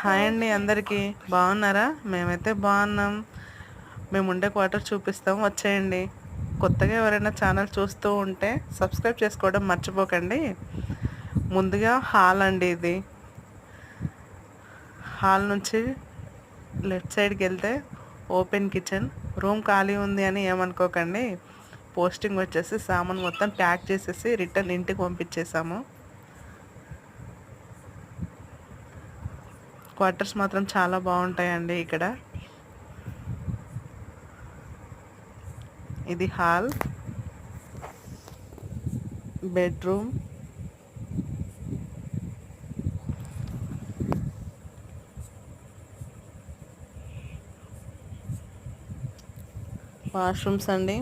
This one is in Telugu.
హాయ్ అండి అందరికీ. బాగున్నారా? మేమైతే బాగున్నాం. మేము ఉండే క్వార్టర్ చూపిస్తాం, వచ్చేయండి. కొత్తగా ఎవరైనా ఛానల్ చూస్తూ ఉంటే సబ్స్క్రైబ్ చేసుకోవడం మర్చిపోకండి. ముందుగా హాల్ అండి ఇది. హాల్ నుంచి లెఫ్ట్ సైడ్కి వెళ్తే ఓపెన్ కిచెన్. రూమ్ ఖాళీ ఉంది అని ఏమనుకోకండి. పోస్టింగ్ వచ్చేసి సామాన్ మొత్తం ప్యాక్ చేసేసి రిటర్న్ ఇంటికి పంపించేసాము. క్వార్టర్స్ మాత్రం చాలా బాగుంటాయండి ఇక్కడ. ఇది హాల్, బెడ్రూమ్, వాష్రూమ్స్ అండి.